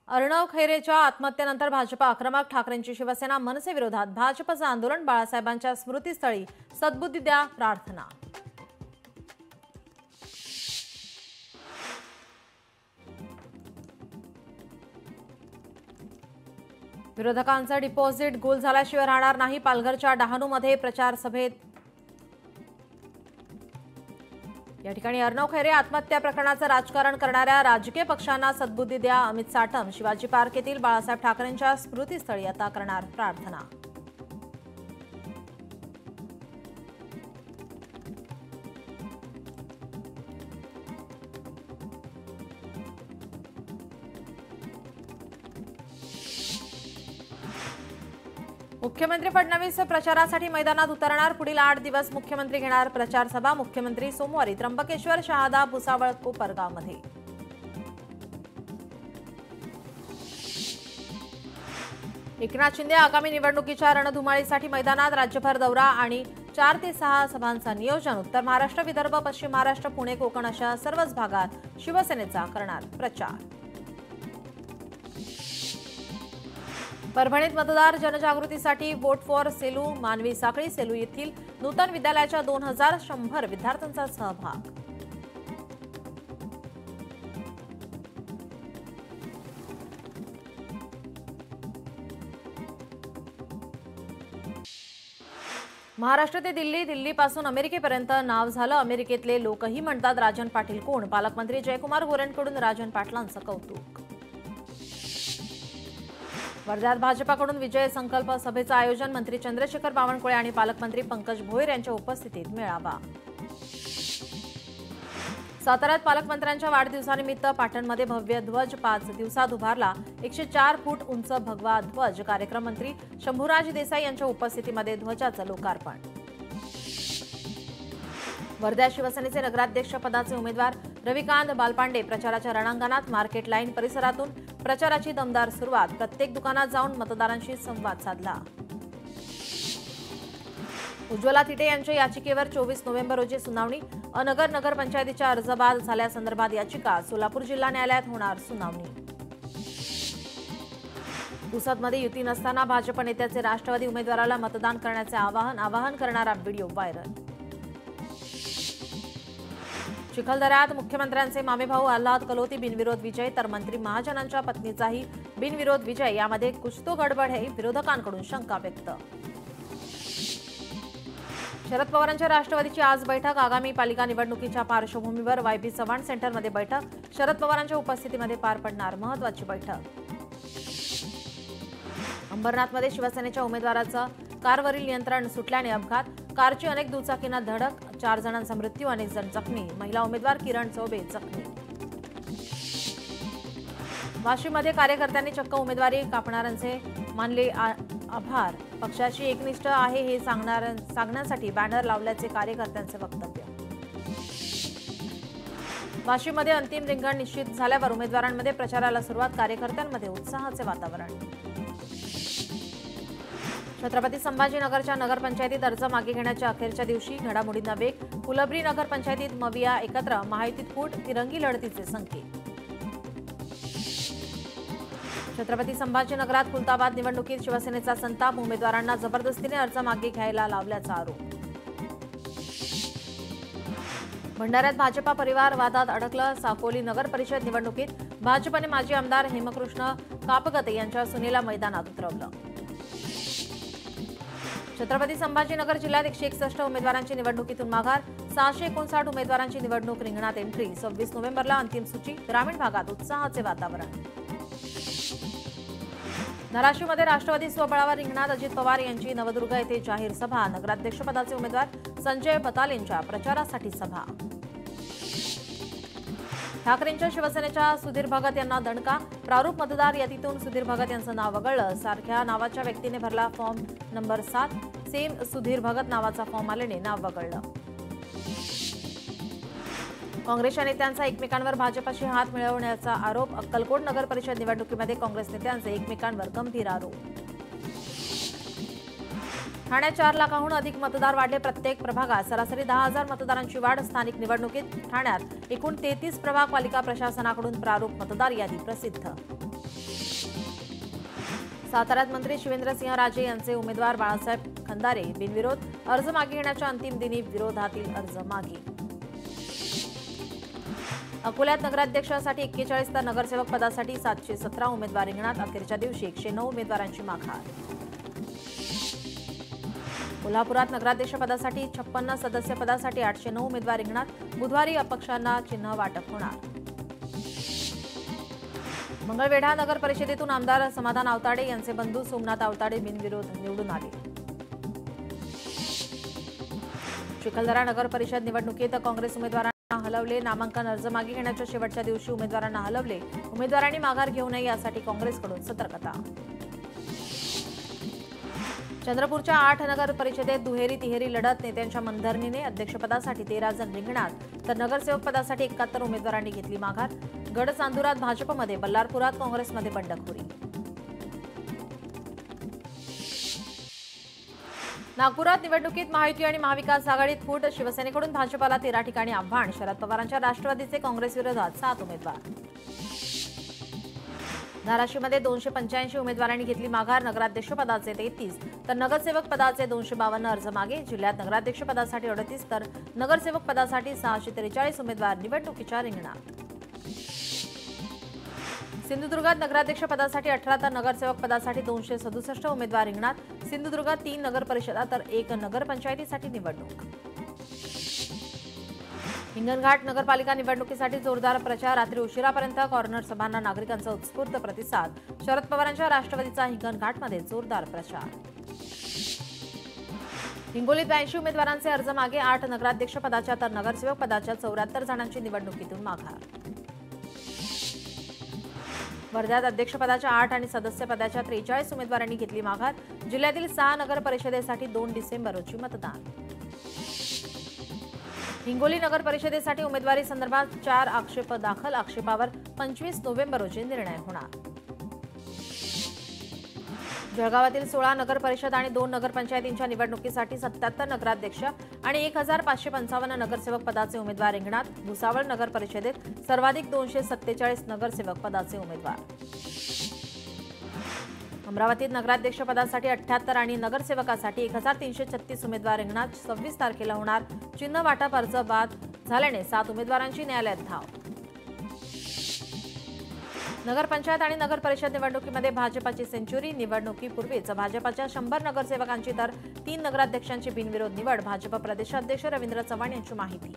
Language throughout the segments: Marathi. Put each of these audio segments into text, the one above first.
अर्णव खैरेच्या आत्महत्येनंतर भाजप आक्रमक, ठाकरेंची शिवसेना मनसे विरोधात भाजपचं आंदोलन, बाळासाहेबांच्या स्मृतीस्थळी सद्बुद्धी द्या प्रार्थना। विरोधकांचा डिपॉझिट गोल झाल्याशिवाय राहणार नाही। पालघरच्या डहाणूमध्ये प्रचार सभेत या ठिकाणी अर्णव खैरे आत्महत्या प्रकरणाचं राजकारण करणाऱ्या राजकीय पक्षांना सद्बुद्धी द्या। अमित साटम शिवाजी पार्क येथील बाळासाहेब ठाकरेंच्या स्मृतीस्थळी आता करणार प्रार्थना। मुख्यमंत्री फडणवीस प्रचारासाठी मैदानात उतरणार। पुढील 8 दिवस मुख्यमंत्री घेणार प्रचार सभा। मुख्यमंत्री सोमवारी त्र्यंबकेश्वर, शहादा, भुसावळ, कोपरगावमध्ये। एकनाथ शिंदे आगामी निवडणुकीच्या रणधुमाळीसाठी मैदानात। राज्यभर दौरा आणि 4 ते 6 सभांचं नियोजन। उत्तर महाराष्ट्र, विदर्भ, पश्चिम महाराष्ट्र, पुणे, कोकण अशा सर्वच भागात शिवसेनेचा करणार प्रचार। परभणीत मतदार जनजागृतीसाठी वोट फॉर सेलू, मानवी साखळी, सेलू येथील नूतन विद्यालयाच्या 2100 विद्यार्थ्यांचा सहभाग। महाराष्ट्र ते दिल्ली, दिल्लीपासून अमेरिकेपर्यंत नाव झालं। अमेरिकेतले लोकही म्हणतात राजन पाटील कोण? पालकमंत्री जयकुमार गोरेंकडून राजन पाटलांचं कौतुक। वर्ध्यात भाजपाकडून विजय संकल्प सभेचं आयोजन। मंत्री चंद्रशेखर बावनकुळे आणि पालकमंत्री पंकज भोयर यांच्या उपस्थितीत मेळावा। साताऱ्यात पालकमंत्र्यांच्या वाढदिवसानिमित्त पाटणमध्ये भव्य ध्वज 5 दिवसात उभारला। 104 फूट उंच भगवा ध्वज। कार्यक्रम मंत्री शंभूराज देसाई यांच्या उपस्थितीमध्ये ध्वजाचं लोकार्पण। वर्धा शिवसेनेचे नगराध्यक्ष पदाचे उमेदवार रविकांत बालपांडे प्रचाराच्या रणांगणात। मार्केट लाईन परिसरातून प्रचाराची दमदार सुरुवात। प्रत्येक दुकानात जाऊन मतदारांशी संवाद साधला। उज्ज्वला थिटे यांच्या याचिकेवर 24 नोव्हेंबर रोजी सुनावणी। अनगर नगरपंचायतीच्या अर्ज बाद झाल्यासंदर्भात याचिका। सोलापूर जिल्हा न्यायालयात होणार सुनावणी। पुसदमध्ये युती नसताना भाजप नेत्याचे राष्ट्रवादी उमेदवाराला मतदान करण्याचे आवाहन करणारा व्हिडिओ व्हायरल। चिखलदऱ्यात मुख्यमंत्र्यांचे मामेभाऊ आल्हाद कलोती बिनविरोध विजय, तर मंत्री महाजनांच्या पत्नीचाही बिनविरोध विजय। यामध्ये कुछ तो गडबड है, विरोधकांकडून शंका व्यक्त। शरद पवारांच्या राष्ट्रवादीची आज बैठक। आगामी पालिका निवडणुकीच्या पार्श्वभूमीवर वायबी चव्हाण सेंटरमध्ये बैठक। शरद पवारांच्या उपस्थितीमध्ये पार पडणार महत्त्वाची बैठक। अंबरनाथमध्ये शिवसेनेच्या उमेदवाराचं कारवरील नियंत्रण सुटल्याने अपघात। कारची अनेक दुचाकींना धडक, 4 जणांचा मृत्यू, अनेक जण जखमी। महिला उमेदवार किरण चौबे जखमी। वाशीमध्ये कार्यकर्त्यांनी चक्क उमेदवारी कापणाऱ्यांचे मानले आभार। पक्षाची एकनिष्ठ आहे हे सांगण्यासाठी बॅनर लावल्याचे कार्यकर्त्यांचे वक्तव्य। वाशीमध्ये अंतिम रिंगण निश्चित झाल्यावर उमेदवारांमध्ये प्रचाराला सुरुवात। कार्यकर्त्यांमध्ये उत्साहाचे वातावरण। छत्रपती संभाजीनगरच्या नगरपंचायतीत अर्ज मागे घेण्याच्या अखेरच्या दिवशी घडामोडींना वेग। फुलंब्री नगरपंचायतीत मविया एकत्र, महायुतीत फूट, तिरंगी लढतीचे संकेत। छत्रपती संभाजीनगरात खुलताबाद निवडणुकीत शिवसेनेचा संताप। उमेदवारांना जबरदस्तीने अर्ज मागे घ्यायला लावल्याचा आरोप। भंडाऱ्यात भाजपा परिवार वादात अडकलं। साकोली नगर परिषद निवडणुकीत भाजपने माजी आमदार हेमकृष्ण कापगते यांच्या सुनेला मैदानात उतरवलं। छत्रपती संभाजीनगर जिल्ह्यात 161 उमेदवारांची निवडणुकीतून माघार। 659 उमेदवारांची निवडणूक रिंगणात एंट्री। 26 नोव्हेंबरला अंतिम सूची। ग्रामीण भागात उत्साहाचे वातावरण। धाराशिवमध्ये राष्ट्रवादी स्वबळावर रिंगणात। अजित पवार यांची नवदुर्ग येथे जाहीर सभा। नगराध्यक्षपदाचे उमेदवार संजय पतालेंच्या प्रचारासाठी सभा। ठाकरेंच्या शिवसेनेच्या सुधीर भगत यांना दणका। प्रारूप मतदार यादीतून सुधीर भगत यांचं नाव वगळलं। सारख्या नावाच्या व्यक्तीने भरला form number 7, same Sudhir Bhagat नावाचा फॉर्म आल्याने नाव वगळलं। काँग्रेसच्या नेत्यांचा एकमेकांवर भाजपाशी हात मिळवण्याचा आरोप। अक्कलकोट नगर परिषद निवडणुकीमध्ये काँग्रेस नेत्यांचे एकमेकांवर गंभीर आरोप। ठाण्यात 4 लाखांहून अधिक मतदार वाढले. प्रत्येक प्रभागात सरासरी 10,000 मतदारांची वाढ. स्थानिक निवडणुकीत ठाण्यात एकूण 33 प्रभाग. पालिका प्रशासनाकडून प्रारूप मतदार यादी प्रसिद्ध. साताऱ्यात मंत्री शिवेंद्रसिंहराजे यांचे उमेदवार बाळासाहेब खंदारे बिनविरोध. अर्ज मागे घेण्याच्या अंतिम दिनी विरोधातील अर्ज मागे. अकोल्यात नगराध्यक्षासाठी 41 तर नगरसेवक पदासाठी 717 उमेदवार रिंगणात. अखेरच्या दिवशी 109 उमेदवारांची माघार. कोल्हापुरात नगराध्यक्ष पदासाठी 56, सदस्य पदासाठी 809 उमेदवार रिंगणात. बुधवारी अपक्षांना चिन्ह वाटप होणार. मंगळवेढा नगर परिषदेतून आमदार समाधान आवताडे यांचे बंधू सोमनाथ आवताडे बिनविरोध निवडून आले. चिखलदरा नगर परिषद निवडणुकीत काँग्रेस उमेदवारांना हलवले. नामांकन अर्ज मागे घेण्याच्या शेवटच्या दिवशी उमेदवारांना हलवले. उमेदवारांनी माघार घेऊ नये यासाठी काँग्रेसकडून सतर्कता. चंद्रपूरच्या 8 नगर परिषदेत दुहेरी तिहेरी लढत. नेत्यांच्या मनधरणीने अध्यक्षपदासाठी 13 जण रिंगणात तर नगरसेवक पदासाठी 71 उमेदवारांनी घेतली माघार. गडचांदुरात भाजपमध्ये, बल्लारपुरात काँग्रेसमध्ये बंडखोरी. नागपुरात निवडणुकीत महायुती आणि महाविकास आघाडीत फूट. शिवसेनेकडून भाजपाला 13 ठिकाणी आव्हान. शरद पवारांच्या राष्ट्रवादीचे काँग्रेस विरोधात 7 उमेदवार. धाराशिवमध्ये 285 उमेदवारांनी घेतली माघार. नगराध्यक्ष पदाचे 33 तर नगरसेवक पदाचे 252 अर्ज मागे. जिल्ह्यात नगराध्यक्ष पदासाठी 38 तर नगरसेवक पदासाठी 643 उमेदवार निवडणुकीच्या रिंगणात. सिंधुदुर्गात नगराध्यक्ष पदासाठी 18 तर नगरसेवक पदासाठी 267 उमेदवार रिंगणात. सिंधुदुर्गात 3 नगर परिषदा तर 1 नगरपंचायतीसाठी निवडणूक. हिंगणघाट नगरपालिका निवडणुकीसाठी जोरदार प्रचार. रात्री उशिरापर्यंत कॉर्नर सभांना नागरिकांचा उत्स्फूर्त प्रतिसाद. शरद पवारांच्या राष्ट्रवादीचा हिंगणघाटमध्ये जोरदार प्रचार. हिंगोलीत 82 उमेदवारांचे अर्ज मागे. 8 नगराध्यक्ष पदाच्या तर नगरसेवक पदाच्या 74 जणांची निवडणुकीतून माघार. वर्ध्यात अध्यक्षपदाच्या 8 आणि सदस्य पदाच्या 43 उमेदवारांनी घेतली माघार. जिल्ह्यातील 6 नगर परिषदेसाठी 2 डिसेंबर रोजी मतदान. हिंगोली नगर परिषदेसाठी उमेदवारी संदर्भात 4 आक्षेप दाखल. आक्षेपावर 25 नोव्हेंबर रोजी निर्णय होणार. जळगावातील 16 नगर परिषद आणि 2 नगरपंचायतींच्या निवडणुकीसाठी 77 नगराध्यक्ष आणि 1555 नगरसेवक पदाचे उमेदवार रिंगणात. भुसावळ नगर परिषदेत सर्वाधिक 247 नगरसेवक पदाचे उमेदवार. अमरावतीत नगराध्यक्ष पदासाठी 78 आणि नगरसेवकासाठी 1336 उमेदवार रिंगणात. 26 तारखेला होणार चिन्ह वाटप. अर्ज बाद झाल्याने 7 उमेदवारांची न्यायालयात धाव. नगरपंचायत आणि नगर परिषद निवडणुकीमध्ये भाजपाची सेंचुरी. निवडणुकीपूर्वीच भाजपाच्या 100 नगरसेवकांची तर 3 नगराध्यक्षांची बिनविरोध निवड. भाजप प्रदेशाध्यक्ष रवींद्र चव्हाण यांची माहिती.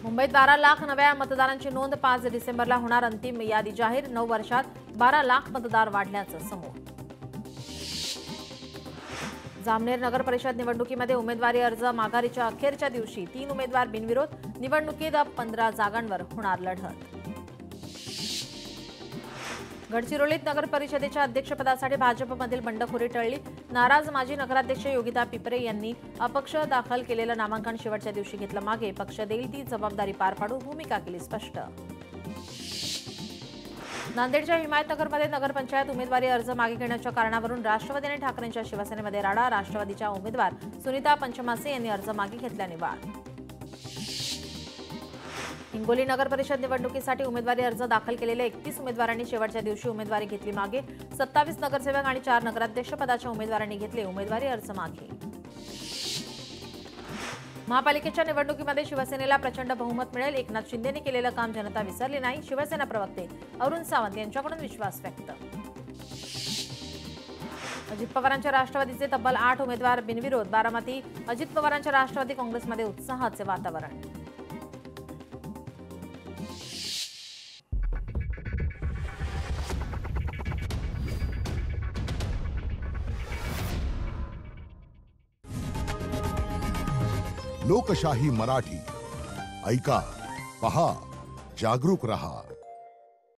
मुंबईत 12 लाख नव्या मतदारांची नोंद. 5 डिसेंबरला होणार अंतिम यादी जाहीर. 9 वर्षात 12 लाख मतदार वाढल्याचं समोर. जामनेर नगर परिषद निवडणुकीमध्ये उमेदवारी अर्ज माघारीच्या अखेरच्या दिवशी 3 उमेदवार बिनविरोध. निवडणुकीत 15 जागांवर होणार लढत. गडचिरोलीत नगर परिषदेच्या अध्यक्षपदासाठी भाजपमधील बंडखोरी टळली. नाराज माजी नगराध्यक्ष योगिता पिपरे यांनी अपक्ष दाखल केलेलं नामांकन शेवटच्या दिवशी घेतलं मागे. पक्ष देईल ती जबाबदारी पार पाडू भूमिका केली स्पष्ट. नांदेडच्या हिमायतनगरमध्ये नगरपंचायत उमेदवारी अर्ज मागे घेण्याच्या कारणावरून राष्ट्रवादी आणि ठाकरेंच्या शिवसेनेमध्ये राडा. राष्ट्रवादीच्या उमेदवार सुनीता पंचमासे यांनी अर्ज मागे घेतल्याने वाद. हिंगोली नगर परिषद निवडणुकीसाठी उमेदवारी अर्ज दाखल केलेल्या 31 उमेदवारांनी शेवटच्या दिवशी उमेदवारी घेतली मागे. 27 नगरसेवक आणि 4 नगराध्यक्ष पदाच्या उमेदवारांनी घेतले उमेदवारी अर्ज मागे. महापालिकेच्या निवडणुकीमध्ये शिवसेनेला प्रचंड बहुमत मिळेल. एकनाथ शिंदेने केलेलं काम जनता विसरली नाही. शिवसेना प्रवक्ते अरुण सावंत यांच्याकडून विश्वास व्यक्त. अजित पवारांच्या राष्ट्रवादीचे तब्बल 8 उमेदवार बिनविरोध. बारामती अजित पवारांच्या राष्ट्रवादी काँग्रेसमध्ये उत्साहाचे वातावरण. लोकशाही मराठी ऐका, पहा, जागरूक रहा.